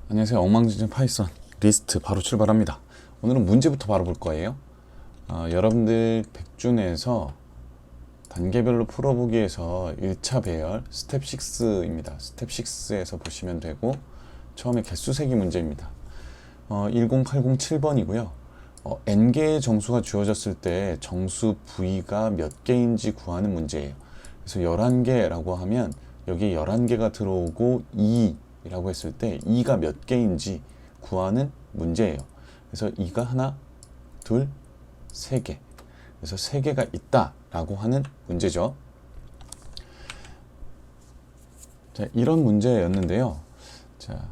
안녕하세요. 엉망진창 파이썬 리스트 바로 출발합니다. 오늘은 문제부터 바로 볼 거예요. 여러분들 백준에서 단계별로 풀어보기 위해서 1차 배열 스텝 6입니다. 스텝 6에서 보시면 되고 처음에 개수 세기 문제입니다. 10807번이고요. n개의 정수가 주어졌을 때 정수 v가 몇 개인지 구하는 문제예요. 그래서 11개라고 하면 여기 11개가 들어오고 2라고 했을 때 2가 몇 개인지 구하는 문제예요. 그래서 2가 하나, 둘, 세 개. 그래서 세 개가 있다라고 하는 문제죠. 자, 이런 문제였는데요. 자,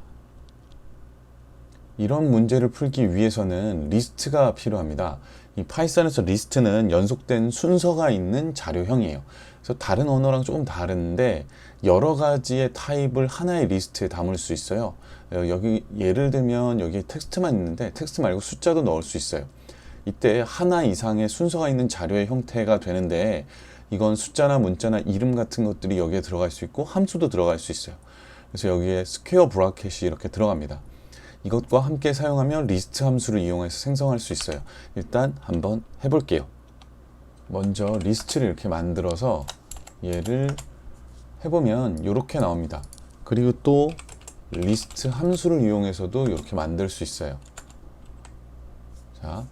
이런 문제를 풀기 위해서는 리스트가 필요합니다. 이 파이썬에서 리스트는 연속된 순서가 있는 자료형이에요. 그래서 다른 언어랑 조금 다른데 여러 가지의 타입을 하나의 리스트에 담을 수 있어요. 여기 예를 들면 여기 텍스트만 있는데 텍스트 말고 숫자도 넣을 수 있어요. 이때 하나 이상의 순서가 있는 자료의 형태가 되는데 이건 숫자나 문자나 이름 같은 것들이 여기에 들어갈 수 있고 함수도 들어갈 수 있어요. 그래서 여기에 스퀘어 브라켓이 이렇게 들어갑니다. 이것과 함께 사용하면 리스트 함수를 이용해서 생성할 수 있어요. 일단 한번 해볼게요. 먼저 리스트를 이렇게 만들어서 얘를 해보면 이렇게 나옵니다. 그리고 또 리스트 함수를 이용해서도 이렇게 만들 수 있어요. 자,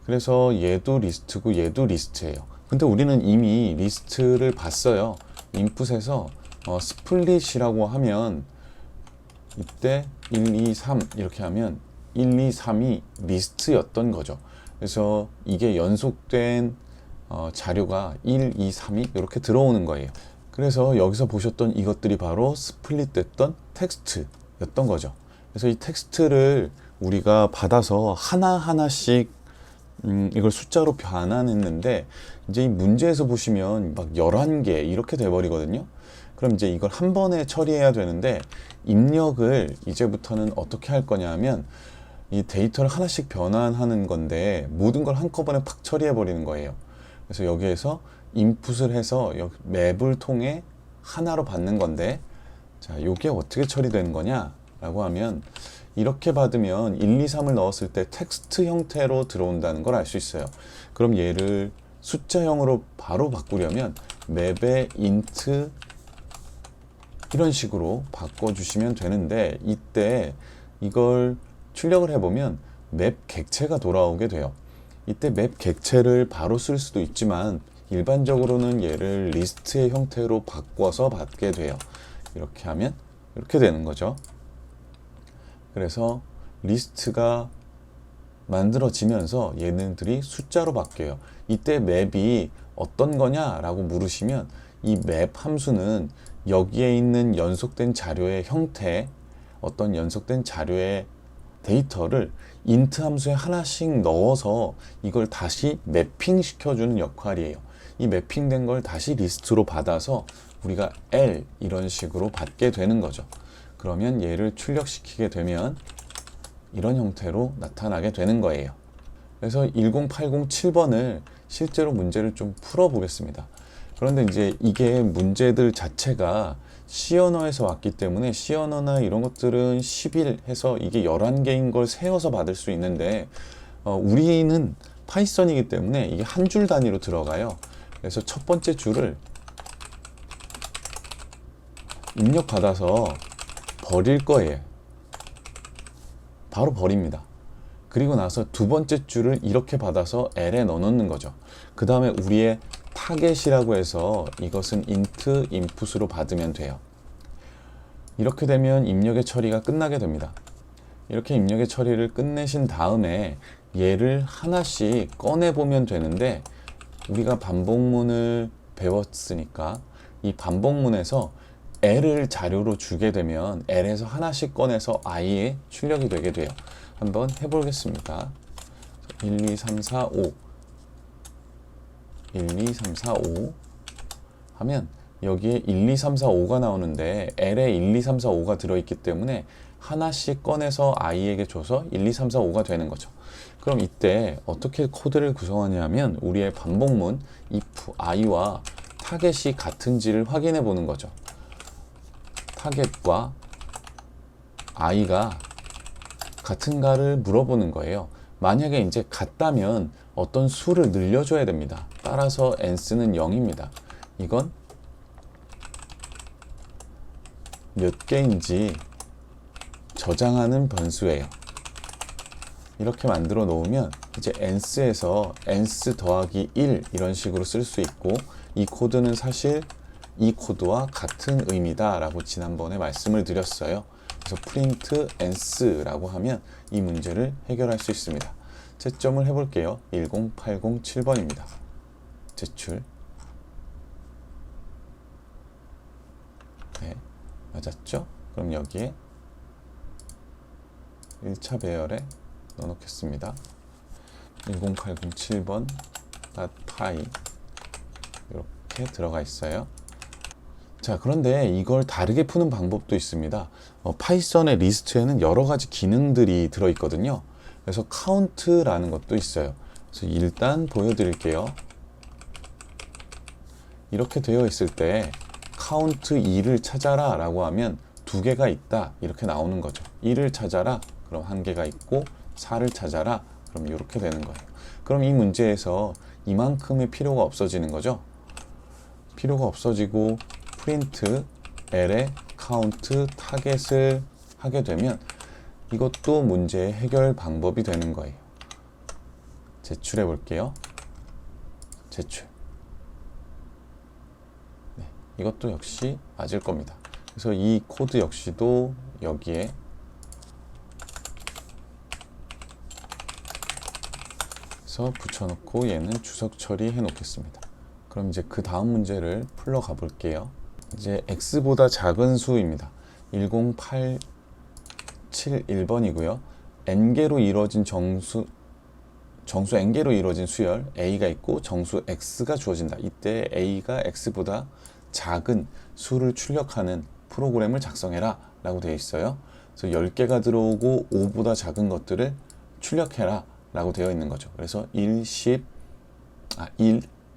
그래서 얘도 리스트고 얘도 리스트예요. 근데 우리는 이미 리스트를 봤어요. 인풋에서 스플릿이라고 하면 이때 1, 2, 3 이렇게 하면 1, 2, 3이 리스트였던 거죠. 그래서 이게 연속된 자료가 1, 2, 3이 이렇게 들어오는 거예요. 그래서 여기서 보셨던 이것들이 바로 스플릿 됐던 텍스트였던 거죠. 그래서 이 텍스트를 우리가 받아서 하나하나씩 이걸 숫자로 변환했는데 이제 이 문제에서 보시면 막 11개 이렇게 돼버리거든요. 그럼 이제 이걸 한 번에 처리해야 되는데 입력을 이제부터는 어떻게 할 거냐 하면 이 데이터를 하나씩 변환하는 건데 모든 걸 한꺼번에 팍 처리해 버리는 거예요. 그래서 여기에서 인풋을 해서 맵을 통해 하나로 받는 건데 자, 요게 어떻게 처리되는 거냐 라고 하면 이렇게 받으면 1, 2, 3을 넣었을 때 텍스트 형태로 들어온다는 걸 알 수 있어요. 그럼 얘를 숫자형으로 바로 바꾸려면 맵의 int 이런 식으로 바꿔주시면 되는데 이때 이걸 출력을 해보면 맵 객체가 돌아오게 돼요. 이때 맵 객체를 바로 쓸 수도 있지만 일반적으로는 얘를 리스트의 형태로 바꿔서 받게 돼요. 이렇게 하면 이렇게 되는 거죠. 그래서 리스트가 만들어지면서 얘네들이 숫자로 바뀌어요. 이때 맵이 어떤 거냐 라고 물으시면 이 맵 함수는 여기에 있는 연속된 자료의 형태, 어떤 연속된 자료의 데이터를 int 함수에 하나씩 넣어서 이걸 다시 매핑 시켜주는 역할이에요. 이 매핑된 걸 다시 리스트로 받아서 우리가 L 이런 식으로 받게 되는 거죠. 그러면 얘를 출력시키게 되면 이런 형태로 나타나게 되는 거예요. 그래서 10807번을 실제로 문제를 좀 풀어 보겠습니다. 그런데 이제 이게 문제들 자체가 C 언어에서 왔기 때문에 C 언어나 이런 것들은 10일 해서 이게 11개인 걸 세어서 받을 수 있는데 우리는 파이썬이기 때문에 이게 한 줄 단위로 들어가요. 그래서 첫 번째 줄을 입력받아서 버릴 거예요. 바로 버립니다. 그리고 나서 두 번째 줄을 이렇게 받아서 L에 넣어놓는 거죠. 그 다음에 우리의 타겟이라고 해서 이것은 int input으로 받으면 돼요. 이렇게 되면 입력의 처리가 끝나게 됩니다. 이렇게 입력의 처리를 끝내신 다음에 얘를 하나씩 꺼내 보면 되는데 우리가 반복문을 배웠으니까 이 반복문에서 L을 자료로 주게 되면 L에서 하나씩 꺼내서 I에 출력이 되게 돼요. 한번 해보겠습니다. 1, 2, 3, 4, 5 1, 2, 3, 4, 5 하면 여기에 1, 2, 3, 4, 5가 나오는데 L에 1, 2, 3, 4, 5가 들어있기 때문에 하나씩 꺼내서 I에게 줘서 1, 2, 3, 4, 5가 되는 거죠. 그럼 이때 어떻게 코드를 구성하냐면 우리의 반복문 if i와 타겟이 같은지를 확인해 보는 거죠. 타겟과 i가 같은가를 물어보는 거예요. 만약에 이제 같다면 어떤 수를 늘려줘야 됩니다. 따라서 n스는 0입니다. 이건 몇 개인지 저장하는 변수예요. 이렇게 만들어 놓으면 이제 n스에서 n스 더하기 1 이런 식으로 쓸 수 있고, 이 코드는 사실 이 코드와 같은 의미다 라고 지난번에 말씀을 드렸어요. 그래서 print n스라고 하면 이 문제를 해결할 수 있습니다. 채점을 해볼게요. 10807번입니다. 제출. 네, 맞았죠? 그럼 여기에 1차 배열에 넣어놓겠습니다. 10807번 .py 이렇게 들어가 있어요. 자, 그런데 이걸 다르게 푸는 방법도 있습니다. 파이썬의 리스트에는 여러 가지 기능들이 들어있거든요. 그래서 count라는 것도 있어요. 그래서 일단 보여드릴게요. 이렇게 되어 있을 때 count 2를 찾아라 라고 하면 2개가 있다 이렇게 나오는 거죠. 1을 찾아라 그럼 1개가 있고, 4를 찾아라 그럼 이렇게 되는 거예요. 그럼 이 문제에서 이만큼의 필요가 없어지는 거죠. 필요가 없어지고 print l에 count 타겟을 하게 되면 이것도 문제의 해결 방법이 되는 거예요. 제출해 볼게요. 제출. 네, 이것도 역시 맞을 겁니다. 그래서 이 코드 역시도 여기에 붙여놓고 얘는 주석 처리해 놓겠습니다. 그럼 이제 그 다음 문제를 풀러 가볼게요. 이제 x보다 작은 수입니다. 10871번이고요. n개로 이루어진 정수 n개로 이루어진 수열 a가 있고 정수 x가 주어진다. 이때 a가 x보다 작은 수를 출력하는 프로그램을 작성해라 라고 되어 있어요. 그래서 10개가 들어오고 5보다 작은 것들을 출력해라 라고 되어 있는 거죠. 그래서 1,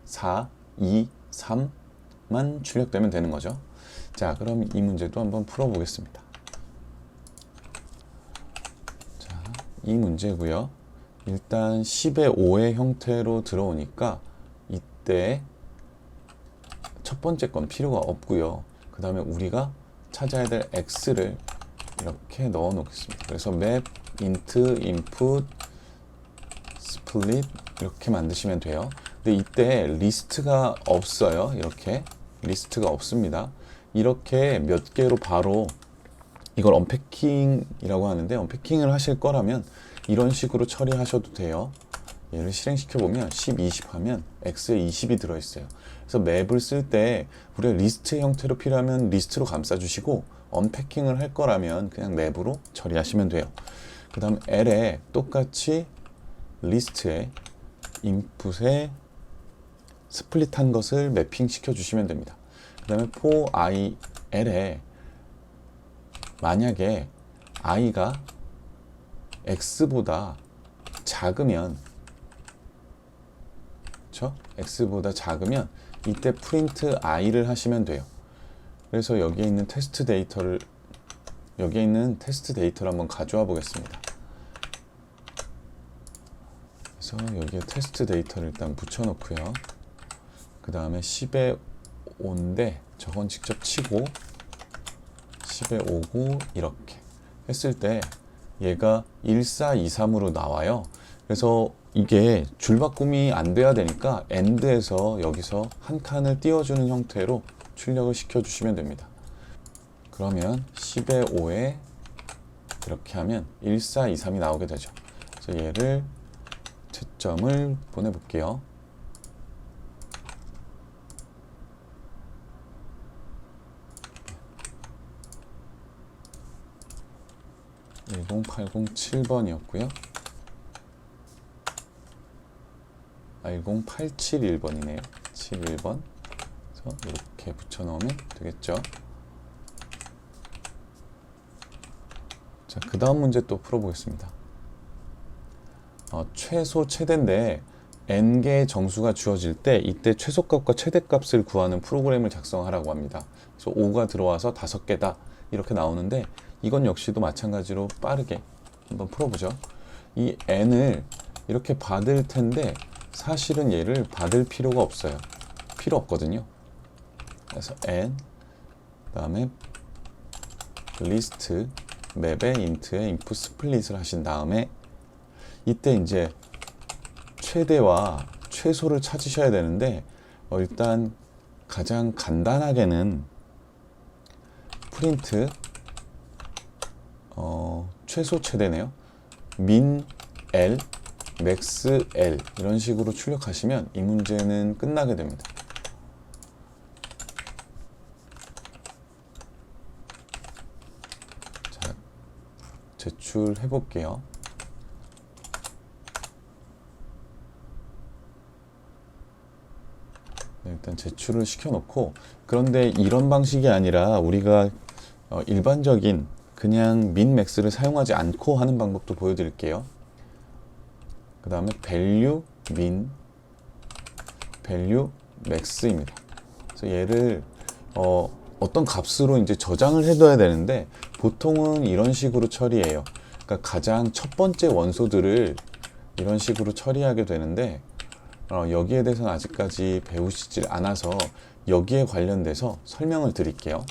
4, 2, 3만 출력되면 되는 거죠. 자, 그럼 이 문제도 한번 풀어보겠습니다. 자, 이 문제고요. 일단 10의 5의 형태로 들어오니까 이때 첫 번째 건 필요가 없고요. 그 다음에 우리가 찾아야 될 x를 이렇게 넣어 놓겠습니다. 그래서 map int input split 이렇게 만드시면 돼요. 근데 이때 리스트가 없어요. 이렇게 리스트가 없습니다. 이렇게 몇 개로 바로 이걸 언패킹이라고 하는데, 언패킹을 하실 거라면 이런 식으로 처리하셔도 돼요. 얘를 실행시켜 보면 10, 20 하면 x에 20이 들어있어요. 그래서 맵을 쓸 때 우리가 리스트 형태로 필요하면 리스트로 감싸주시고, 언패킹을 할 거라면 그냥 맵으로 처리하시면 돼요. 그 다음 l에 똑같이 리스트에 인풋에 스플릿한 것을 매핑 시켜 주시면 됩니다. 그 다음에 for i l에 만약에 i가 x보다 작으면, 그렇죠? x보다 작으면 이때 print i를 하시면 돼요. 그래서 여기에 있는 테스트 데이터를 한번 가져와 보겠습니다. 그래서 여기에 테스트 데이터를 일단 붙여 놓고요. 그 다음에 10의 5인데 저건 직접 치고 10의 5고 이렇게 했을 때 얘가 1423으로 나와요. 그래서 이게 줄바꿈이 안 돼야 되니까 end에서 여기서 한 칸을 띄워주는 형태로 출력을 시켜주시면 됩니다. 그러면 10의 5에 이렇게 하면 1423이 나오게 되죠. 그래서 얘를 채점을 보내볼게요. (10807번이었고요) 10871번이네요. 71번. 그래서 이렇게 붙여 넣으면 되겠죠. 자, 그 다음 문제 또 풀어보겠습니다. 최소 최대인데 n개의 정수가 주어질 때 이때 최소값과 최대값을 구하는 프로그램을 작성하라고 합니다. 그래서 5가 들어와서 5개다 이렇게 나오는데, 이건 역시도 마찬가지로 빠르게 한번 풀어보죠. 이 n을 이렇게 받을 텐데 사실은 얘를 받을 필요가 없어요. 필요 없거든요. 그래서 n 그다음에 리스트 맵에 int에 input split을 하신 다음에 이때 이제 최대와 최소를 찾으셔야 되는데 일단 가장 간단하게는 프린트 최소 최대네요. min L, max L 이런 식으로 출력하시면 이 문제는 끝나게 됩니다. 자, 제출해 볼게요. 네, 일단 제출을 시켜놓고, 그런데 이런 방식이 아니라 우리가 일반적인 그냥 min max를 사용하지 않고 하는 방법도 보여드릴게요. 그 다음에 value min, value max입니다. 그래서 얘를 어떤 값으로 이제 저장을 해둬야 되는데 보통은 이런 식으로 처리해요. 그러니까 가장 첫 번째 원소들을 이런 식으로 처리하게 되는데 여기에 대해서는 아직까지 배우시질 않아서 여기에 관련돼서 설명을 드릴게요.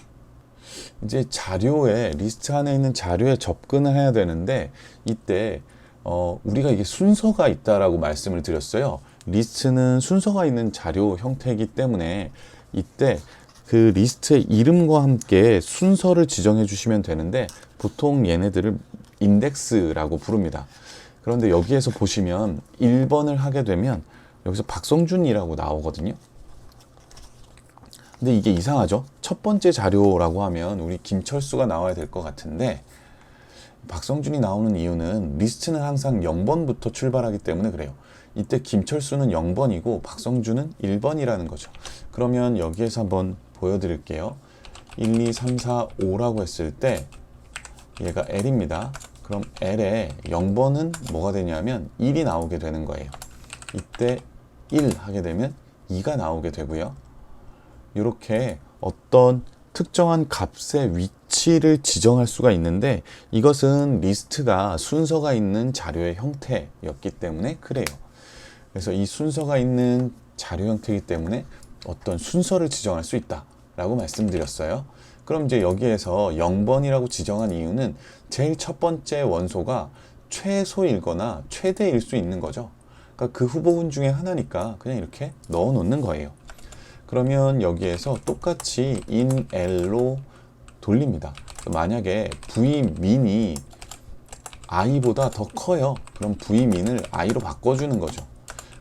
이제 자료에 리스트 안에 있는 자료에 접근을 해야 되는데 이때 우리가 이게 순서가 있다라고 말씀을 드렸어요. 리스트는 순서가 있는 자료 형태이기 때문에 이때 그 리스트의 이름과 함께 순서를 지정해 주시면 되는데 보통 얘네들을 인덱스라고 부릅니다. 그런데 여기에서 보시면 1번을 하게 되면 여기서 박성준이라고 나오거든요. 근데 이게 이상하죠? 첫 번째 자료라고 하면 우리 김철수가 나와야 될 것 같은데 박성준이 나오는 이유는 리스트는 항상 0번부터 출발하기 때문에 그래요. 이때 김철수는 0번이고 박성준은 1번이라는 거죠. 그러면 여기에서 한번 보여드릴게요. 1, 2, 3, 4, 5라고 했을 때 얘가 L입니다. 그럼 L에 0번은 뭐가 되냐면 1이 나오게 되는 거예요. 이때 1 하게 되면 2가 나오게 되고요. 이렇게 어떤 특정한 값의 위치를 지정할 수가 있는데 이것은 리스트가 순서가 있는 자료의 형태였기 때문에 그래요. 그래서 이 순서가 있는 자료 형태이기 때문에 어떤 순서를 지정할 수 있다라고 말씀드렸어요. 그럼 이제 여기에서 0번이라고 지정한 이유는 제일 첫 번째 원소가 최소이거나 최대일 수 있는 거죠. 그러니까 그 후보군 중에 하나니까 그냥 이렇게 넣어 놓는 거예요. 그러면 여기에서 똑같이 in L로 돌립니다. 만약에 vmin이 i보다 더 커요. 그럼 vmin을 i로 바꿔주는 거죠.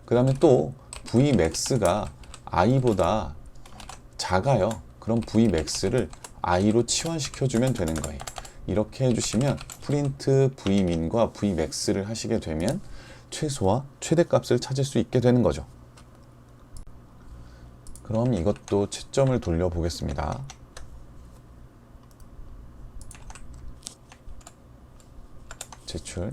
그 다음에 또 vmax가 i보다 작아요. 그럼 vmax를 i로 치환시켜주면 되는 거예요. 이렇게 해주시면 프린트 vmin과 vmax를 하시게 되면 최소와 최대값을 찾을 수 있게 되는 거죠. 그럼 이것도 채점을 돌려 보겠습니다. 제출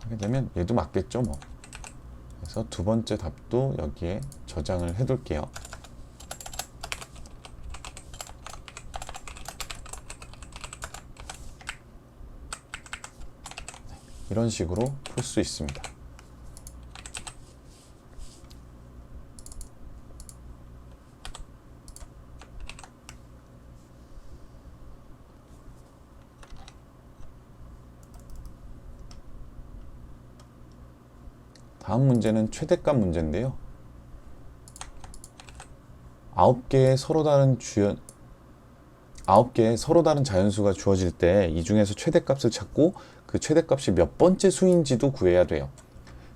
하게 되면 얘도 맞겠죠 뭐. 그래서 두 번째 답도 여기에 저장을 해 둘게요. 이런 식으로 풀 수 있습니다. 다음 문제는 최대값 문제인데요. 9개의 서로 다른 자연수가 주어질 때 이 중에서 최대값을 찾고 그 최대값이 몇 번째 수인지도 구해야 돼요.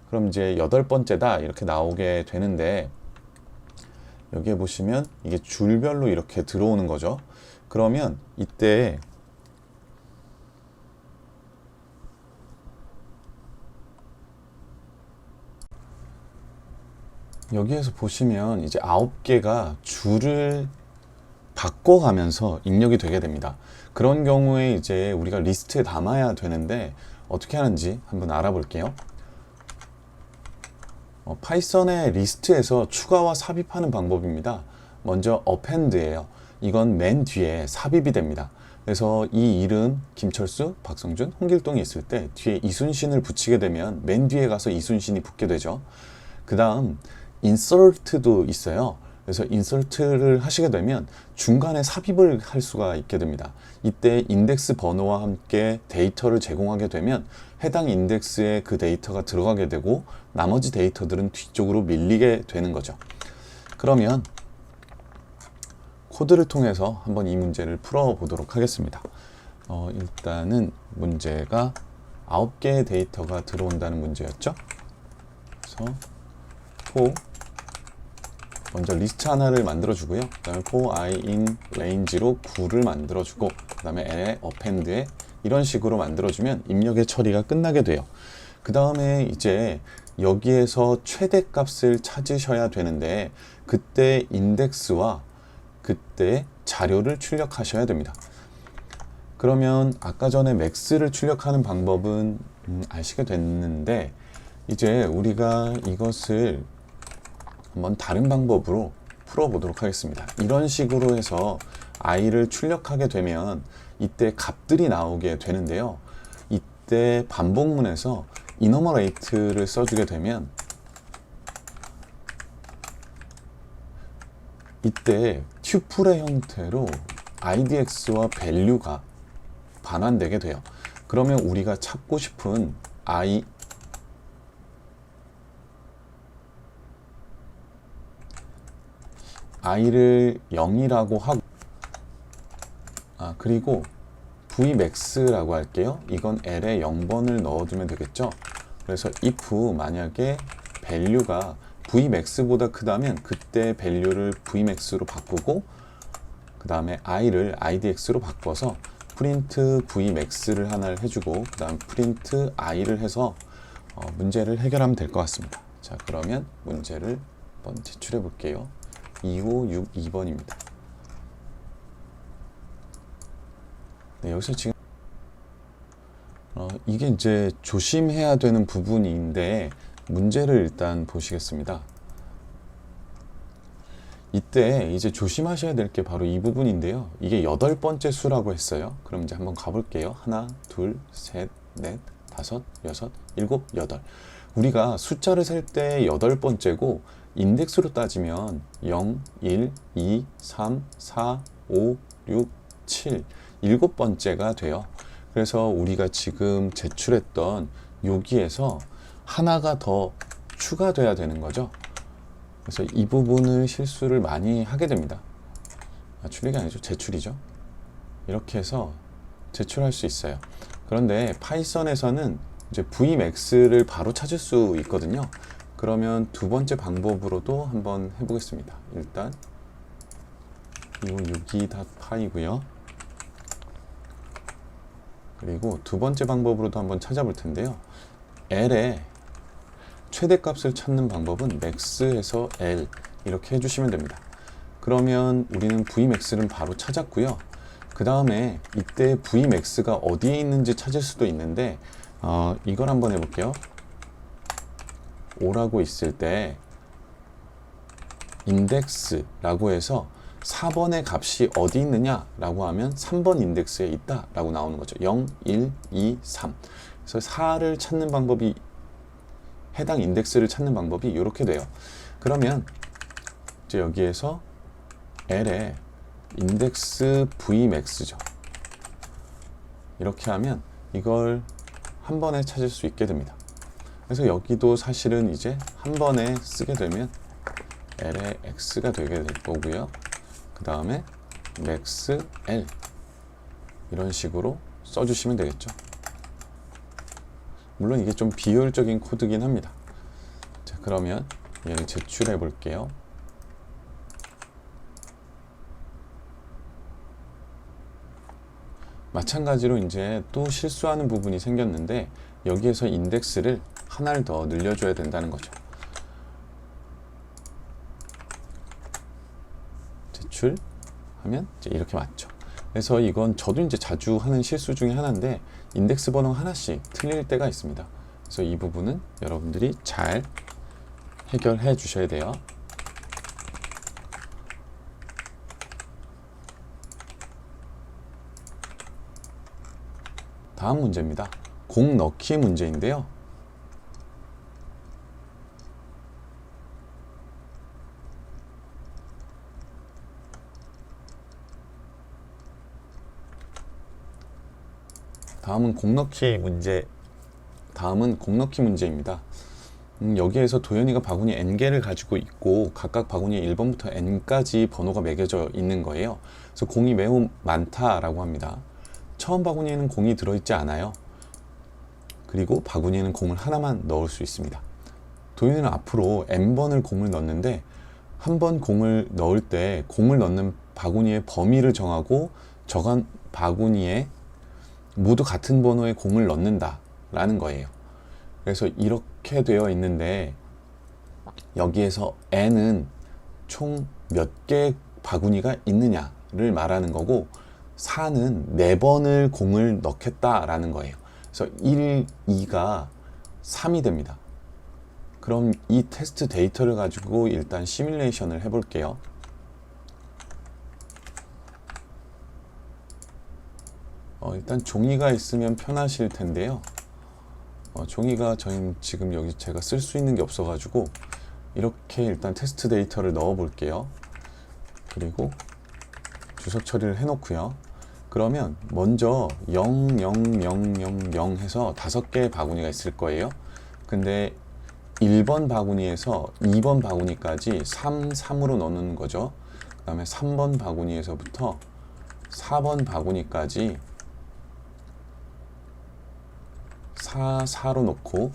그럼 이제 8번째다 이렇게 나오게 되는데 여기에 보시면 이게 줄별로 이렇게 들어오는 거죠. 그러면 이때 여기에서 보시면 이제 9개가 줄을 바꿔가면서 입력이 되게 됩니다. 그런 경우에 이제 우리가 리스트에 담아야 되는데 어떻게 하는지 한번 알아볼게요. 파이썬의 리스트에서 추가와 삽입하는 방법입니다. 먼저 append예요. 이건 맨 뒤에 삽입이 됩니다. 그래서 이 이름 김철수, 박성준, 홍길동이 있을 때 뒤에 이순신을 붙이게 되면 맨 뒤에 가서 이순신이 붙게 되죠. 그 다음 insert도 있어요. 그래서 insert를 하시게 되면 중간에 삽입을 할 수가 있게 됩니다. 이때 인덱스 번호와 함께 데이터를 제공하게 되면 해당 인덱스에 그 데이터가 들어가게 되고 나머지 데이터들은 뒤쪽으로 밀리게 되는 거죠. 그러면 코드를 통해서 한번 이 문제를 풀어보도록 하겠습니다. 일단은 문제가 9개의 데이터가 들어온다는 문제였죠. 그래서 for 먼저 리스트 하나를 만들어주고요. 그 다음에 for i in range로 9를 만들어주고 그 다음에 l에 append에 이런 식으로 만들어주면 입력의 처리가 끝나게 돼요. 그 다음에 이제 여기에서 최대 값을 찾으셔야 되는데 그때 인덱스와 그때 자료를 출력하셔야 됩니다. 그러면 아까 전에 맥스를 출력하는 방법은 아시게 됐는데 이제 우리가 이것을 한번 다른 방법으로 풀어보도록 하겠습니다. 이런 식으로 해서 i를 출력하게 되면 이때 값들이 나오게 되는데요. 이때 반복문에서 enumerate를 써주게 되면 이때 튜플의 형태로 idx와 value가 반환되게 돼요. 그러면 우리가 찾고 싶은 i를 0이라고 하고 그리고 vmax라고 할게요. 이건 l에 0번을 넣어두면 되겠죠. 그래서 if 만약에 value가 vmax보다 크다면 그때 value를 vmax로 바꾸고 그 다음에 i를 idx로 바꿔서 print vmax를 하나를 해주고 그 다음 print i를 해서 문제를 해결하면 될 것 같습니다. 자, 그러면 문제를 한번 제출해 볼게요. 2562번입니다. 네, 여기서 지금 이게 이제 조심해야 되는 부분인데 문제를 일단 보시겠습니다. 이때 이제 조심하셔야 될 게 바로 이 부분인데요. 이게 8번째 수라고 했어요. 그럼 이제 한번 가볼게요. 하나, 둘, 셋, 넷, 다섯, 여섯, 일곱, 여덟. 우리가 숫자를 셀 때 8번째고 인덱스로 따지면 0, 1, 2, 3, 4, 5, 6, 7, 7번째가 돼요. 그래서 우리가 지금 제출했던 여기에서 하나가 더 추가돼야 되는 거죠. 그래서 이 부분을 실수를 많이 하게 됩니다. 출력이 아니죠. 제출이죠. 이렇게 해서 제출할 수 있어요. 그런데 파이썬에서는 이제 vmax를 바로 찾을 수 있거든요. 그러면 두 번째 방법으로도 한번 해보겠습니다. 일단 2562.py고요. 그리고 두 번째 방법으로도 한번 찾아볼 텐데요. l의 최대값을 찾는 방법은 max에서 l 이렇게 해주시면 됩니다. 그러면 우리는 vmax를 바로 찾았고요. 그 다음에 이때 vmax가 어디에 있는지 찾을 수도 있는데 이걸 한번 해볼게요. 5라고 있을 때 index라고 해서 4번의 값이 어디 있느냐 라고 하면 3번 인덱스에 있다 라고 나오는 거죠. 0, 1, 2, 3. 그래서 4를 찾는 방법이 해당 인덱스를 찾는 방법이 이렇게 돼요. 그러면 이제 여기에서 L의 인덱스 vmax죠. 이렇게 하면 이걸 한 번에 찾을 수 있게 됩니다. 그래서 여기도 사실은 이제 한 번에 쓰게 되면 L의 x가 되게 될 거고요. 그 다음에 max L 이런 식으로 써주시면 되겠죠. 물론 이게 좀 비효율적인 코드긴 합니다. 자, 그러면 얘를 제출해 볼게요. 마찬가지로 이제 또 실수하는 부분이 생겼는데 여기에서 인덱스를 하나를 더 늘려줘야 된다는 거죠. 제출하면 이제 이렇게 맞죠. 그래서 이건 저도 이제 자주 하는 실수 중에 하나인데 인덱스 번호 하나씩 틀릴 때가 있습니다. 그래서 이 부분은 여러분들이 잘 해결해 주셔야 돼요. 다음 문제입니다. 공 넣기 문제인데요. 다음은 공 넣기 문제입니다. 여기에서 도현이가 바구니 n개를 가지고 있고 각각 바구니에 1번부터 n까지 번호가 매겨져 있는 거예요. 그래서 공이 매우 많다라고 합니다. 처음 바구니에는 공이 들어있지 않아요. 그리고 바구니에는 공을 하나만 넣을 수 있습니다. 도현이는 앞으로 n번을 공을 넣는데 한 번 공을 넣을 때 공을 넣는 바구니의 범위를 정하고 저간 바구니에 모두 같은 번호의 공을 넣는다 라는 거예요. 그래서 이렇게 되어 있는데 여기에서 n은 총 몇 개의 바구니가 있느냐를 말하는 거고 4는 4번을 공을 넣겠다라는 거예요. 그래서 1, 2가 3이 됩니다. 그럼 이 테스트 데이터를 가지고 일단 시뮬레이션을 해볼게요. 일단 종이가 있으면 편하실 텐데요. 종이가 저희 지금 여기 제가 쓸 수 있는 게 없어가지고 이렇게 일단 테스트 데이터를 넣어 볼게요. 그리고 주석 처리를 해 놓고요. 그러면 먼저 0, 0, 0, 0, 0 해서 5개의 바구니가 있을 거예요. 근데 1번 바구니에서 2번 바구니까지 3, 3으로 넣는 거죠. 그 다음에 3번 바구니에서부터 4번 바구니까지 4, 4로 놓고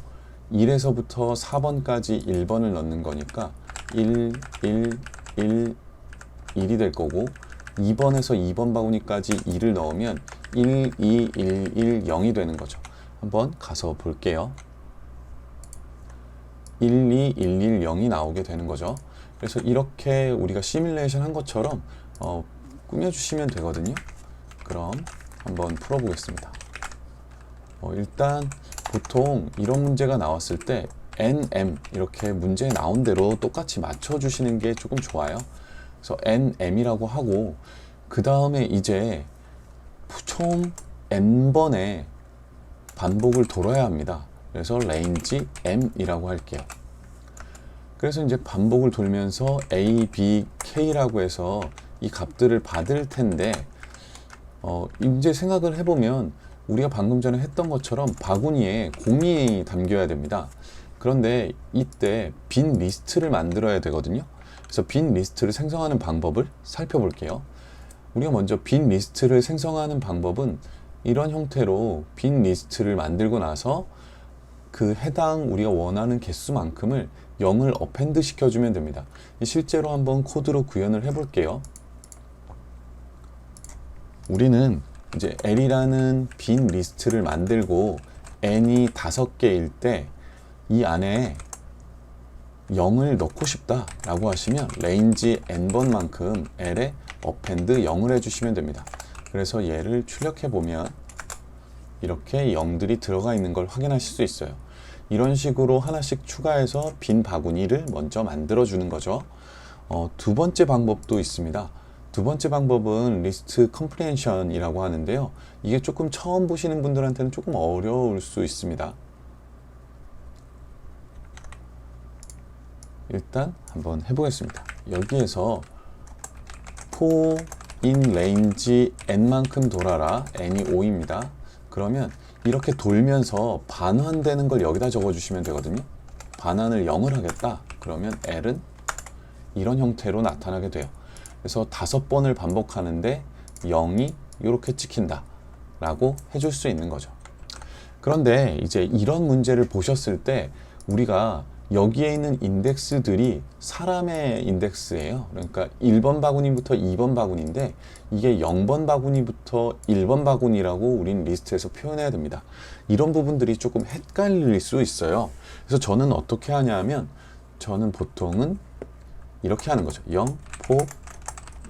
1에서부터 4번까지 1번을 넣는 거니까 1, 1, 1, 1이 될 거고 2번에서 2번 바구니까지 2를 넣으면 1, 2, 1, 1, 0이 되는 거죠. 한번 가서 볼게요. 1, 2, 1, 1, 0이 나오게 되는 거죠. 그래서 이렇게 우리가 시뮬레이션 한 것처럼 꾸며주시면 되거든요. 그럼 한번 풀어보겠습니다. 일단 보통 이런 문제가 나왔을 때 NM 이렇게 문제에 나온 대로 똑같이 맞춰주시는 게 조금 좋아요. 그래서 NM이라고 하고 그 다음에 이제 총 N번의 반복을 돌아야 합니다. 그래서 range M이라고 할게요. 그래서 이제 반복을 돌면서 A, B, K라고 해서 이 값들을 받을 텐데 이제 생각을 해보면 우리가 방금 전에 했던 것처럼 바구니에 공이 담겨야 됩니다. 그런데 이때 빈 리스트를 만들어야 되거든요. 그래서 빈 리스트를 생성하는 방법을 살펴볼게요. 우리가 먼저 빈 리스트를 생성하는 방법은 이런 형태로 빈 리스트를 만들고 나서 그 해당 우리가 원하는 개수만큼을 0을 어펜드 시켜주면 됩니다. 실제로 한번 코드로 구현을 해볼게요. 우리는 이제 L이라는 빈 리스트를 만들고 n이 5개일 때 이 안에 0을 넣고 싶다 라고 하시면 range n번만큼 L에 append 0을 해주시면 됩니다. 그래서 얘를 출력해 보면 이렇게 0들이 들어가 있는 걸 확인하실 수 있어요. 이런 식으로 하나씩 추가해서 빈 바구니를 먼저 만들어 주는 거죠. 두 번째 방법도 있습니다. 두 번째 방법은 리스트 컴프리헨션이라고 하는데요. 이게 조금 처음 보시는 분들한테는 조금 어려울 수 있습니다. 일단 한번 해보겠습니다. 여기에서 for in range n만큼 돌아라. n이 5입니다. 그러면 이렇게 돌면서 반환되는 걸 여기다 적어주시면 되거든요. 반환을 0을 하겠다. 그러면 L은 이런 형태로 나타나게 돼요. 그래서 5번을 반복하는데 0이 이렇게 찍힌다 라고 해줄 수 있는 거죠. 그런데 이제 이런 문제를 보셨을 때 우리가 여기에 있는 인덱스들이 사람의 인덱스예요. 그러니까 1번 바구니부터 2번 바구니인데 이게 0번 바구니부터 1번 바구니라고 우린 리스트에서 표현해야 됩니다. 이런 부분들이 조금 헷갈릴 수 있어요. 그래서 저는 어떻게 하냐 하면 저는 보통은 이렇게 하는 거죠. 0, 4,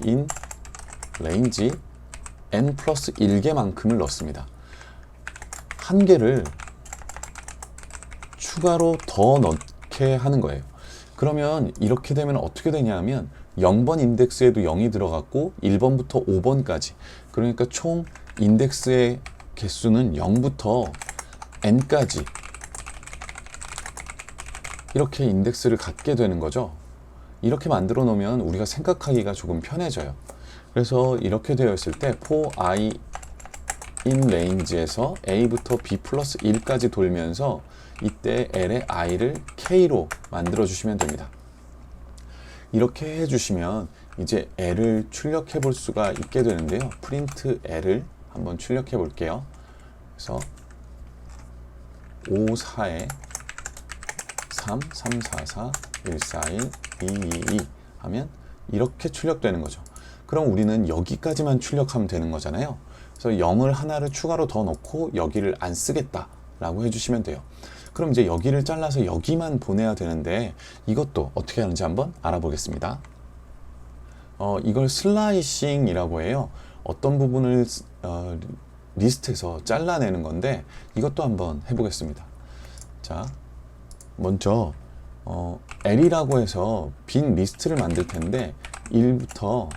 in, range, n 플러스 1개만큼을 넣습니다. 한 개를 추가로 더 넣게 하는 거예요. 그러면 이렇게 되면 어떻게 되냐 하면 0번 인덱스에도 0이 들어갔고 1번부터 5번까지 그러니까 총 인덱스의 개수는 0부터 n까지 이렇게 인덱스를 갖게 되는 거죠. 이렇게 만들어 놓으면 우리가 생각하기가 조금 편해져요. 그래서 이렇게 되어 있을 때 for i in range에서 a부터 b 플러스 1까지 돌면서 이때 l의 i를 k로 만들어 주시면 됩니다. 이렇게 해주시면 이제 l을 출력해 볼 수가 있게 되는데요. 프린트 l을 한번 출력해 볼게요. 그래서 54에 3, 3, 4, 4, 1, 4, 1, 2, 2, 2 하면 이렇게 출력되는 거죠. 그럼 우리는 여기까지만 출력하면 되는 거잖아요. 그래서 0을 하나를 추가로 더 넣고 여기를 안 쓰겠다 라고 해주시면 돼요. 그럼 이제 여기를 잘라서 여기만 보내야 되는데 이것도 어떻게 하는지 한번 알아보겠습니다. 이걸 슬라이싱이라고 해요. 어떤 부분을 리스트에서 잘라내는 건데 이것도 한번 해보겠습니다. 자, 먼저 L이라고 해서 빈 리스트를 만들 텐데 1부터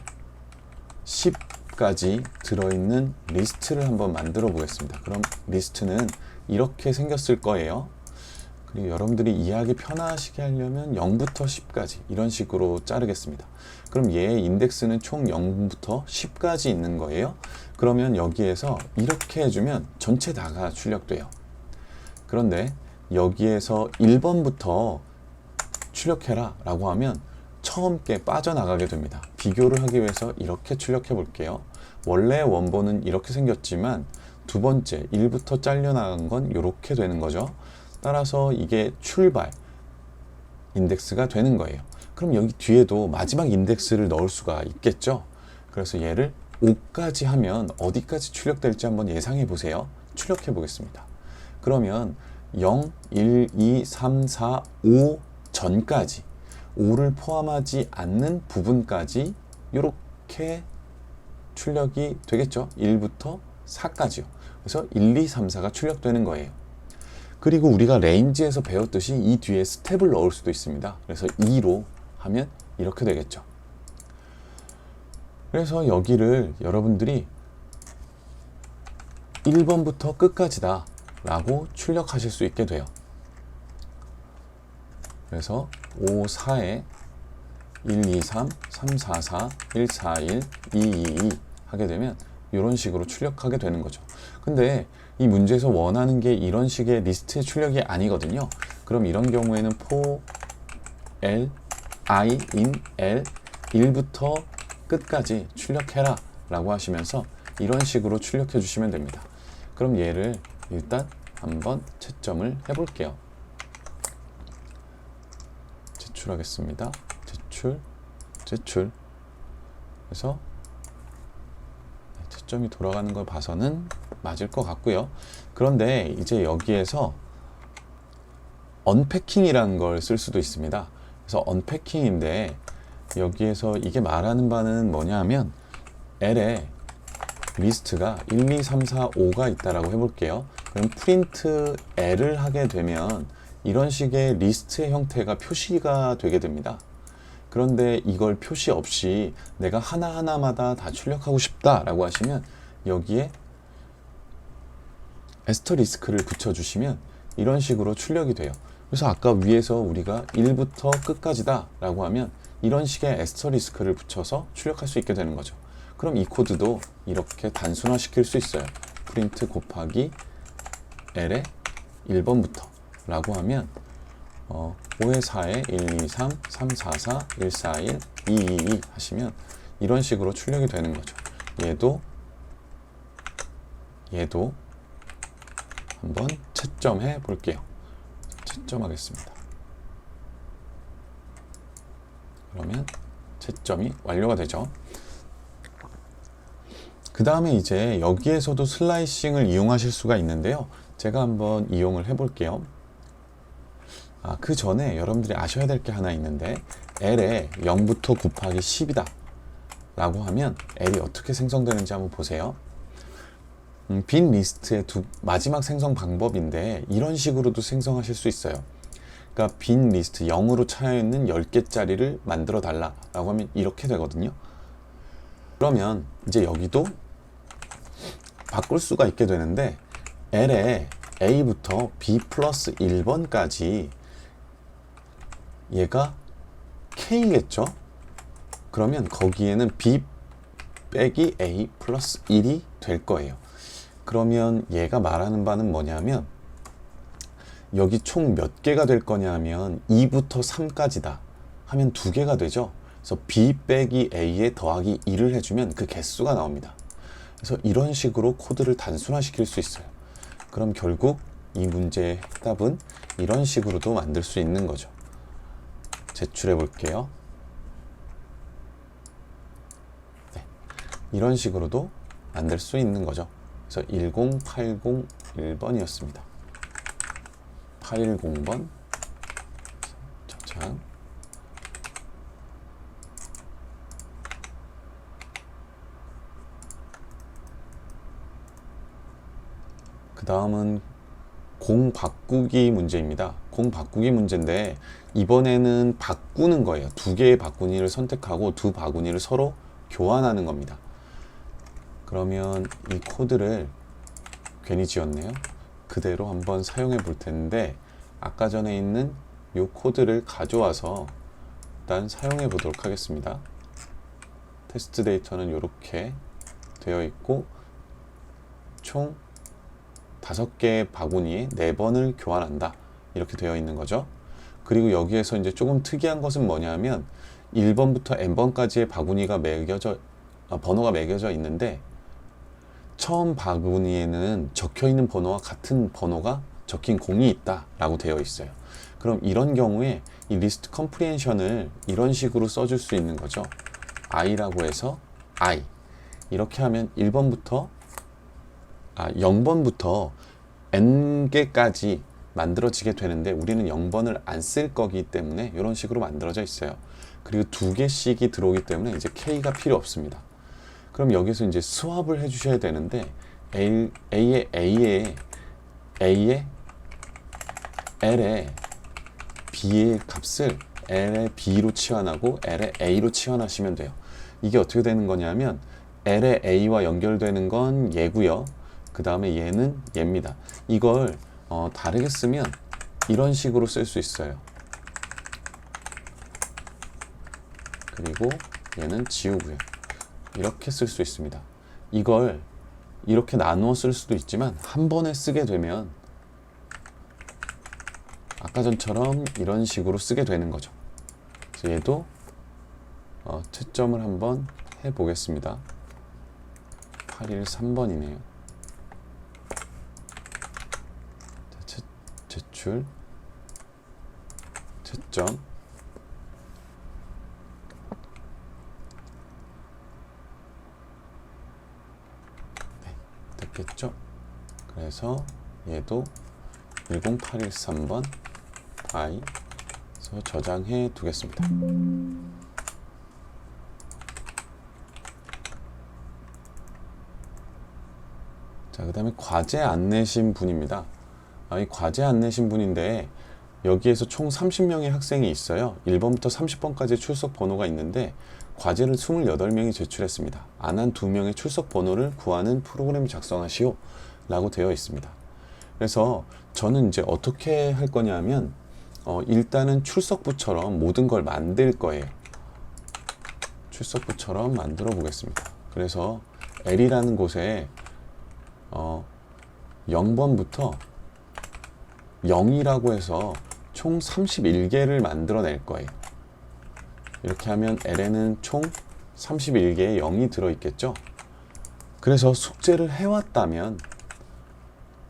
10까지 들어있는 리스트를 한번 만들어 보겠습니다. 그럼 리스트는 이렇게 생겼을 거예요. 그리고 여러분들이 이해하기 편하시게 하려면 0부터 10까지 이런 식으로 자르겠습니다. 그럼 얘의 인덱스는 총 0부터 10까지 있는 거예요. 그러면 여기에서 이렇게 해주면 전체 다가 출력돼요. 그런데 여기에서 1번부터 출력해라 라고 하면 처음 게 빠져나가게 됩니다. 비교를 하기 위해서 이렇게 출력해 볼게요. 원래 원본은 이렇게 생겼지만 두 번째 1부터 잘려나간 건 이렇게 되는 거죠. 따라서 이게 출발 인덱스가 되는 거예요. 그럼 여기 뒤에도 마지막 인덱스를 넣을 수가 있겠죠. 그래서 얘를 5까지 하면 어디까지 출력될지 한번 예상해 보세요. 출력해 보겠습니다. 그러면 0, 1, 2, 3, 4, 5 전까지 5를 포함하지 않는 부분까지 이렇게 출력이 되겠죠. 1부터 4까지요. 그래서 1, 2, 3, 4가 출력되는 거예요. 그리고 우리가 레인지에서 배웠듯이 이 뒤에 스텝을 넣을 수도 있습니다. 그래서 2로 하면 이렇게 되겠죠. 그래서 여기를 여러분들이 1번부터 끝까지다 라고 출력하실 수 있게 돼요. 그래서 5, 4에 1, 2, 3, 3, 4, 4, 1, 4, 1, 2, 2, 2 하게 되면 이런 식으로 출력하게 되는 거죠. 근데 이 문제에서 원하는 게 이런 식의 리스트 출력이 아니거든요. 그럼 이런 경우에는 for L, I, in L 1부터 끝까지 출력해라 라고 하시면서 이런 식으로 출력해 주시면 됩니다. 그럼 얘를 일단 한번 채점을 해 볼게요. 제출하겠습니다. 제출. 그래서 채점이 돌아가는 걸 봐서는 맞을 것 같고요. 그런데 이제 여기에서 언패킹이라는 걸 쓸 수도 있습니다. 그래서 언패킹인데 여기에서 이게 말하는 바는 뭐냐 하면 L에 리스트가 1, 2, 3, 4, 5가 있다라고 해볼게요. 그럼 프린트 L을 하게 되면 이런 식의 리스트의 형태가 표시가 되게 됩니다. 그런데 이걸 표시 없이 내가 하나하나마다 다 출력하고 싶다라고 하시면 여기에 에스터리스크를 붙여주시면 이런 식으로 출력이 돼요. 그래서 아까 위에서 우리가 1부터 끝까지다 라고 하면 이런 식의 에스터리스크를 붙여서 출력할 수 있게 되는 거죠. 그럼 이 코드도 이렇게 단순화 시킬 수 있어요. 프린트 곱하기 L의 1번부터 라고 하면 5에 4에 1, 2, 3, 3, 4, 4, 1, 4, 1, 2, 2, 2 하시면 이런 식으로 출력이 되는 거죠. 얘도 한번 채점해 볼게요. 채점하겠습니다. 그러면 채점이 완료가 되죠. 그 다음에 이제 여기에서도 슬라이싱을 이용하실 수가 있는데요. 제가 한번 이용을 해 볼게요. 그 전에 여러분들이 아셔야 될 게 하나 있는데 L에 0부터 곱하기 10이다 라고 하면 L이 어떻게 생성되는지 한번 보세요. 빈 리스트의 마지막 생성 방법인데 이런 식으로도 생성하실 수 있어요. 그러니까 빈 리스트 0으로 차여있는 10개짜리를 만들어 달라 라고 하면 이렇게 되거든요. 그러면 이제 여기도 바꿀 수가 있게 되는데 L에 A부터 B 플러스 1번까지 얘가 K겠죠? 그러면 거기에는 B 빼기 A 플러스 1이 될 거예요. 그러면 얘가 말하는 바는 뭐냐면 여기 총 몇 개가 될 거냐 하면 2부터 3까지다 하면 2개가 되죠. 그래서 B 빼기 A에 더하기 2를 해주면 그 개수가 나옵니다. 그래서 이런 식으로 코드를 단순화시킬 수 있어요. 그럼 결국 이 문제의 해답은 이런 식으로도 만들 수 있는 거죠. 제출해 볼게요. 네, 이런 식으로도 만들 수 있는 거죠. 그래서 10801번이었습니다. 810번 저장. 그 다음은 공 바꾸기 문제입니다. 공 바꾸기 문제인데 이번에는 바꾸는 거예요. 2개의 바구니를 선택하고 2 바구니를 서로 교환하는 겁니다. 그러면 이 코드를 괜히 지웠네요. 그대로 한번 사용해 볼 텐데 아까 전에 있는 이 코드를 가져와서 일단 사용해 보도록 하겠습니다. 테스트 데이터는 이렇게 되어 있고 총 5개의 바구니에 4번을 교환한다 이렇게 되어 있는 거죠. 그리고 여기에서 이제 조금 특이한 것은 뭐냐면 1번부터 n번까지의 바구니가 번호가 매겨져 있는데 처음 바구니에는 적혀 있는 번호와 같은 번호가 적힌 공이 있다 라고 되어 있어요. 그럼 이런 경우에 이 리스트 컴프리헨션을 이런 식으로 써줄 수 있는 거죠. i라고 해서 i 이렇게 하면 0번부터 n개까지 만들어지게 되는데 우리는 0번을 안 쓸 거기 때문에 이런 식으로 만들어져 있어요. 그리고 2개씩이 들어오기 때문에 이제 k가 필요 없습니다. 그럼 여기서 이제 스왑을 해주셔야 되는데 A에 L에 B의 값을 L에 B로 치환하고 L에 A로 치환하시면 돼요. 이게 어떻게 되는 거냐면 L에 A와 연결되는 건 얘고요. 그 다음에 얘는 얘입니다. 이걸 다르게 쓰면 이런 식으로 쓸 수 있어요. 그리고 얘는 지우고요. 이렇게 쓸 수 있습니다. 이걸 이렇게 나누어 쓸 수도 있지만 한 번에 쓰게 되면 아까 전처럼 이런 식으로 쓰게 되는 거죠. 그래서 얘도 채점을 한번 해보겠습니다. 813번이네요. 제출, 채점. 네, 됐겠죠? 그래서 얘도 10813번 i에서 저장해 두겠습니다. 자, 그 다음에 과제 안 내신 분입니다. 이 과제 안 내신 분인데 여기에서 총 30명의 학생이 있어요. 1번부터 30번까지 출석 번호가 있는데 과제를 28명이 제출했습니다. 안 한 2명의 출석 번호를 구하는 프로그램 작성하시오 라고 되어 있습니다. 그래서 저는 이제 어떻게 할 거냐면 일단은 출석부처럼 모든 걸 만들 거예요. 출석부처럼 만들어 보겠습니다. 그래서 L이라는 곳에 0번부터 0이라고 해서 총 31개를 만들어낼 거예요. 이렇게 하면 L에는 총 31개의 0이 들어있겠죠. 그래서 숙제를 해왔다면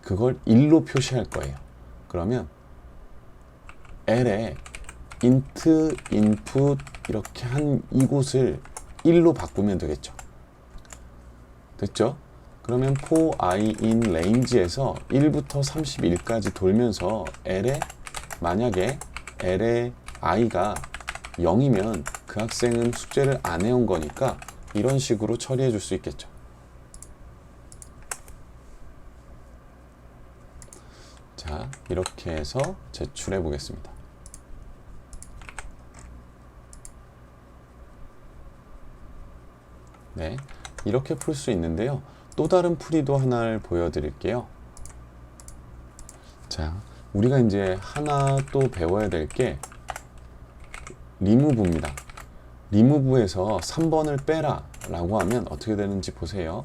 그걸 1로 표시할 거예요. 그러면 L에 int, input 이렇게 한 이곳을 1로 바꾸면 되겠죠. 됐죠? 그러면 for i in range에서 1부터 31까지 돌면서 L에 만약에 L의 i가 0이면 그 학생은 숙제를 안 해온 거니까 이런 식으로 처리해 줄 수 있겠죠. 자, 이렇게 해서 제출해 보겠습니다. 네, 이렇게 풀 수 있는데요. 또 다른 풀이도 하나를 보여드릴게요. 자, 우리가 이제 하나 또 배워야 될 게 리무브입니다. 리무브에서 3번을 빼라 라고 하면 어떻게 되는지 보세요.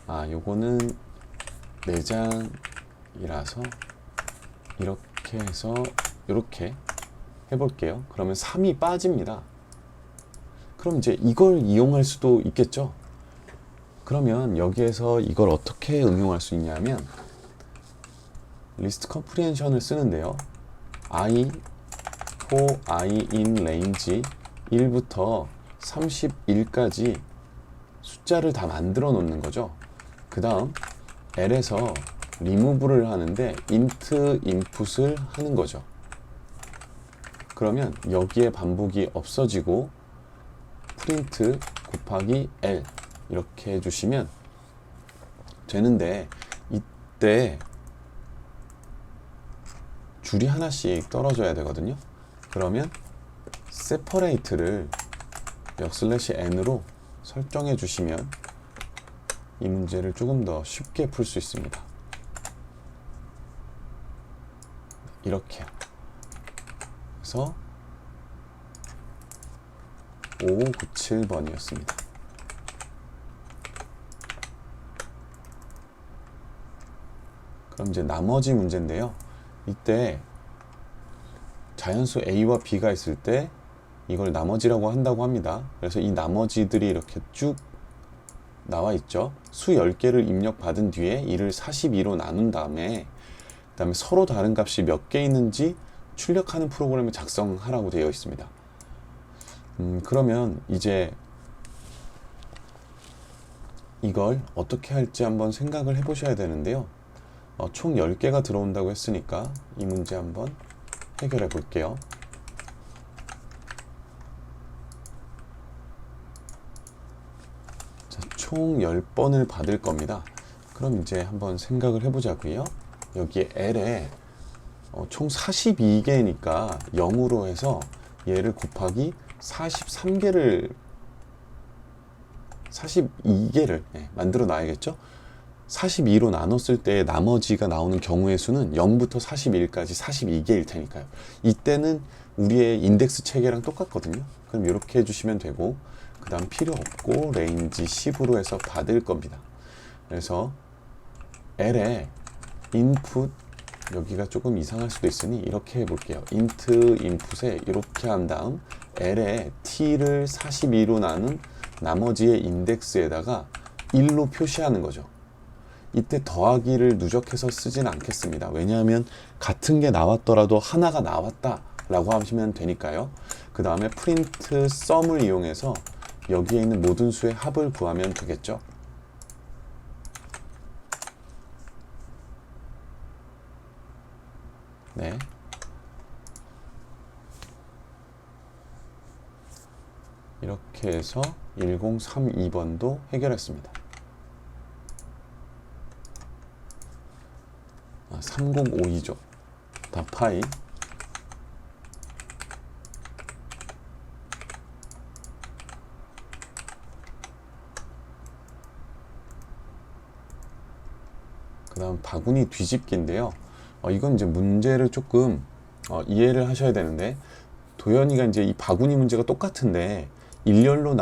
요거는 4장이라서 이렇게 해서 이렇게 해볼게요. 그러면 3이 빠집니다. 그럼 이제 이걸 이용할 수도 있겠죠. 그러면 여기에서 이걸 어떻게 응용할 수 있냐면 리스트 컴프리헨션을 쓰는데요. I for I in range 1부터 31까지 숫자를 다 만들어 놓는 거죠. 그 다음 L에서 remove를 하는데 int input을 하는 거죠. 그러면 여기에 반복이 없어지고 print 곱하기 L 이렇게 해주시면 되는데, 이때 줄이 하나씩 떨어져야 되거든요. 그러면 separate를 \n으로 설정해 주시면 이 문제를 조금 더 쉽게 풀 수 있습니다. 이렇게요. 그래서 597번이었습니다. 그럼 이제 나머지 문제인데요. 이때 자연수 A와 B가 있을 때 이걸 나머지라고 한다고 합니다. 그래서 이 나머지들이 이렇게 쭉 나와 있죠. 수 10개를 입력받은 뒤에 이를 42로 나눈 다음에 그다음에 서로 다른 값이 몇 개 있는지 출력하는 프로그램을 작성하라고 되어 있습니다. 그러면 이제 이걸 어떻게 할지 한번 생각을 해 보셔야 되는데요. 총 10개가 들어온다고 했으니까 이 문제 한번 해결해 볼게요. 자, 총 10번을 받을 겁니다. 그럼 이제 한번 생각을 해 보자고요. 여기에 L에 총 42개니까 0으로 해서 얘를 곱하기 42개를 만들어 놔야겠죠? 42로 나눴을 때 나머지가 나오는 경우의 수는 0부터 41까지 42개일 테니까요. 이때는 우리의 인덱스 체계랑 똑같거든요. 그럼 이렇게 해주시면 되고, 그 다음 필요 없고 레인지 10으로 해서 받을 겁니다. 그래서 L에 input, 여기가 조금 이상할 수도 있으니 이렇게 해볼게요. int input에 이렇게 한 다음 L에 t를 42로 나눈 나머지의 인덱스에다가 1로 표시하는 거죠. 이때 더하기를 누적해서 쓰진 않겠습니다. 왜냐하면 같은 게 나왔더라도 하나가 나왔다 라고 하시면 되니까요. 그 다음에 print sum을 이용해서 여기에 있는 모든 수의 합을 구하면 되겠죠. 네. 이렇게 해서 1032번도 해결했습니다. 3052죠. 다 파이. 그 다음 바구니 뒤집기인데요. 이건 이제 문제를 조금 이해를 하셔야 되는데, 도연이가 이제 이 바구니 문제가 똑같은데 일렬로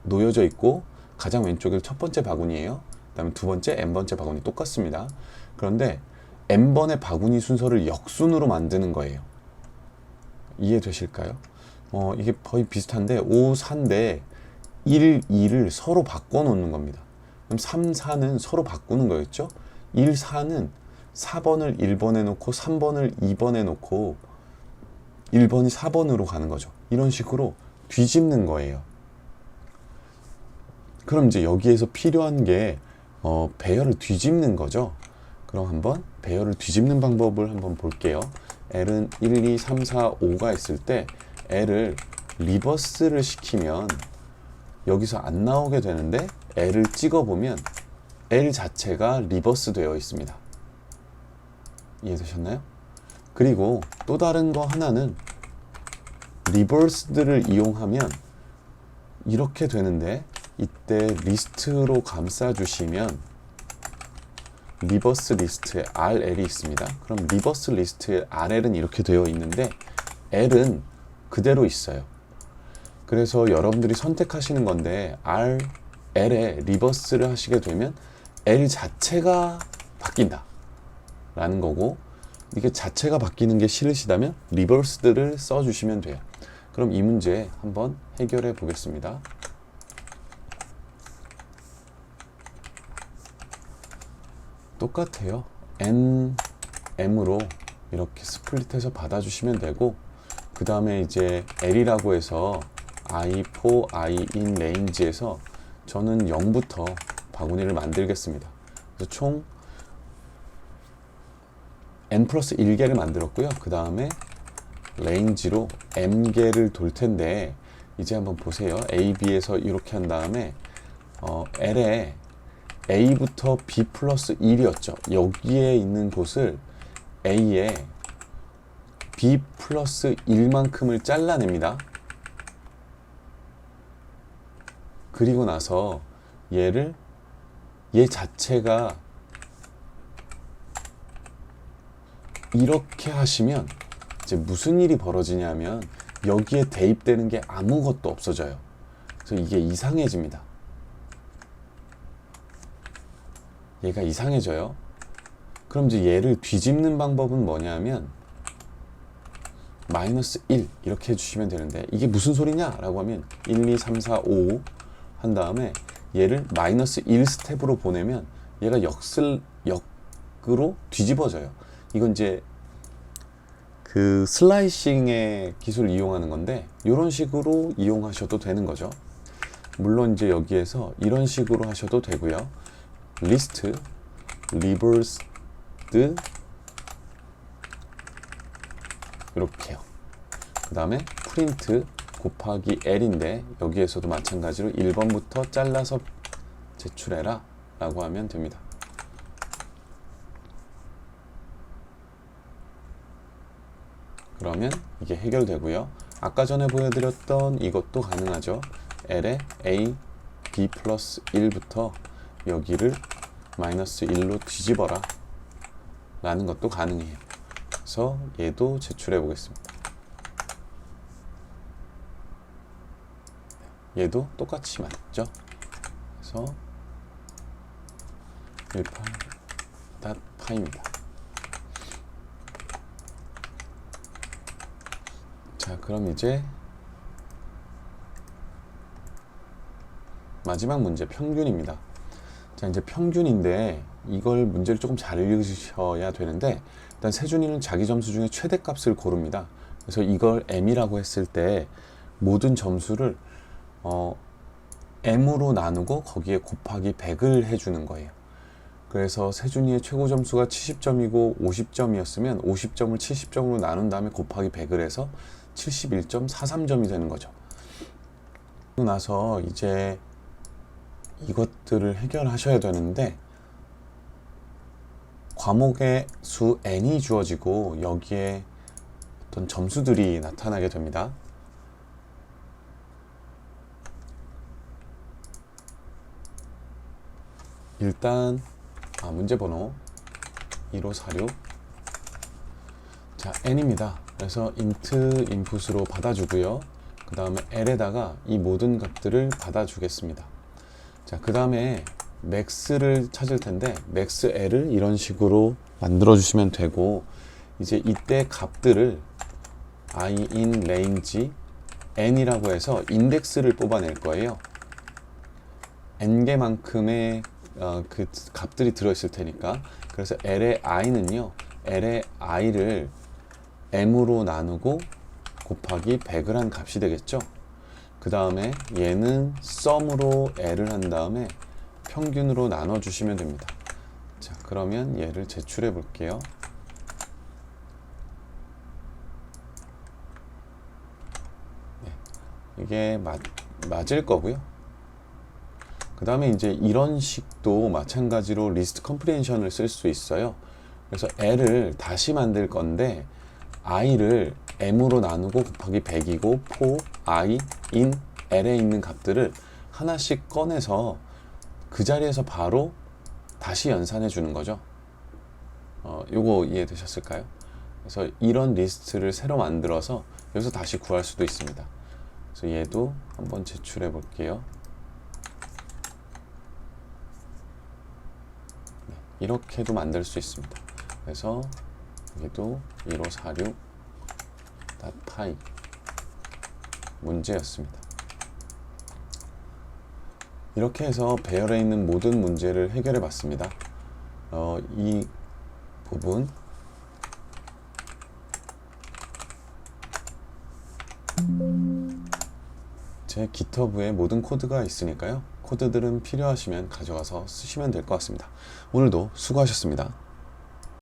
놓여져 있고 가장 왼쪽에 첫 번째 바구니예요. 그 다음에 두 번째, n번째 바구니 똑같습니다. 그런데 n번의 바구니 순서를 역순으로 만드는 거예요. 이해되실까요? 이게 거의 비슷한데 5, 4인데 1, 2를 서로 바꿔 놓는 겁니다. 그럼 3, 4는 서로 바꾸는 거였죠? 1, 4는 4번을 1번에 놓고 3번을 2번에 놓고 1번이 4번으로 가는 거죠. 이런 식으로 뒤집는 거예요. 그럼 이제 여기에서 필요한 게 배열을 뒤집는 거죠. 그럼 한번 배열을 뒤집는 방법을 한번 볼게요. L은 1, 2, 3, 4, 5가 있을 때 L을 리버스를 시키면 여기서 안 나오게 되는데, L을 찍어보면 L 자체가 리버스 되어 있습니다. 이해되셨나요? 그리고 또 다른 거 하나는 리버스들을 이용하면 이렇게 되는데, 이때 리스트로 감싸 주시면 리버스 리스트에 RL이 있습니다. 그럼 리버스 리스트에 RL은 이렇게 되어 있는데 L은 그대로 있어요. 그래서 여러분들이 선택하시는 건데 L에 리버스를 하시게 되면 L 자체가 바뀐다 라는 거고, 이게 자체가 바뀌는 게 싫으시다면 리버스드를 써주시면 돼요. 그럼 이 문제 한번 해결해 보겠습니다. 똑같아요. M으로 이렇게 스플릿해서 받아주시면 되고, 그 다음에 이제 L이라고 해서 I4, I in range에서 저는 0부터 바구니를 만들겠습니다. 그래서 총 n 플러스 1개를 만들었고요. 그 다음에 range로 m개를 돌 텐데, 이제 한번 보세요. A, B에서 이렇게 한 다음에 L에 A부터 B 플러스 1이었죠. 여기에 있는 곳을 A에 B 플러스 1만큼을 잘라냅니다. 그리고 나서 얘 자체가 이렇게 하시면 이제 무슨 일이 벌어지냐면 여기에 대입되는 게 아무것도 없어져요. 그래서 이게 이상해집니다. 얘가 이상해져요. 그럼 이제 얘를 뒤집는 방법은 뭐냐면 마이너스 1 이렇게 해주시면 되는데, 이게 무슨 소리냐 라고 하면 1, 2, 3, 4, 5 한 다음에 얘를 마이너스 1 스텝으로 보내면 얘가 역으로 뒤집어져요. 이건 이제 그 슬라이싱의 기술을 이용하는 건데, 이런 식으로 이용하셔도 되는 거죠. 물론 이제 여기에서 이런 식으로 하셔도 되고요. 리스트 리버스드 이렇게요. 그 다음에 프린트 곱하기 L인데 여기에서도 마찬가지로 1번부터 잘라서 제출해라 라고 하면 됩니다. 그러면 이게 해결되고요. 아까 전에 보여드렸던 이것도 가능하죠. L에 A, B 플러스 1부터 여기를 마이너스 1로 뒤집어라 라는 것도 가능해요. 그래서 얘도 제출해 보겠습니다. 얘도 똑같이 맞죠? 그래서 18.파입니다. 자, 그럼 이제 마지막 문제 평균입니다. 자, 이제 평균인데 이걸 문제를 조금 잘 읽으셔야 되는데, 일단 세준이는 자기 점수 중에 최대값을 고릅니다. 그래서 이걸 m이라고 했을 때 모든 점수를 m으로 나누고 거기에 곱하기 100을 해주는 거예요. 그래서 세준이의 최고 점수가 70점이고 50점이었으면 50점을 70점으로 나눈 다음에 곱하기 100을 해서 71.43점이 되는 거죠. 그러고 나서 이제 이것들을 해결하셔야 되는데, 과목의 수 n이 주어지고 여기에 어떤 점수들이 나타나게 됩니다. 일단 문제 번호 1546, 자 n입니다. 그래서 int 인풋으로 받아주고요. 그 다음에 l에다가 이 모든 값들을 받아주겠습니다. 자, 그 다음에 max를 찾을 텐데 max l을 이런 식으로 만들어 주시면 되고, 이제 이때 값들을 I in range n이라고 해서 인덱스를 뽑아낼 거예요. n개만큼의 그 값들이 들어있을 테니까. 그래서 l의 i는요, l의 i를 m으로 나누고 곱하기 100을 한 값이 되겠죠. 그 다음에 얘는 sum으로 l을 한 다음에 평균으로 나눠주시면 됩니다. 자, 그러면 얘를 제출해 볼게요. 네, 이게 맞을 거고요. 그 다음에 이제 이런 식도 마찬가지로 리스트 컴프리헨션을 쓸 수 있어요. 그래서 l을 다시 만들 건데 i를 m으로 나누고 곱하기 100이고 for i in l에 있는 값들을 하나씩 꺼내서 그 자리에서 바로 다시 연산해 주는 거죠. 요거 이해되셨을까요? 그래서 이런 리스트를 새로 만들어서 여기서 다시 구할 수도 있습니다. 그래서 얘도 한번 제출해 볼게요. 네, 이렇게도 만들 수 있습니다. 그래서 여기도 1546 타입 문제였습니다. 이렇게 해서 배열에 있는 모든 문제를 해결해 봤습니다. 이 부분 제 GitHub에 모든 코드가 있으니까요. 코드들은 필요하시면 가져가서 쓰시면 될 것 같습니다. 오늘도 수고하셨습니다.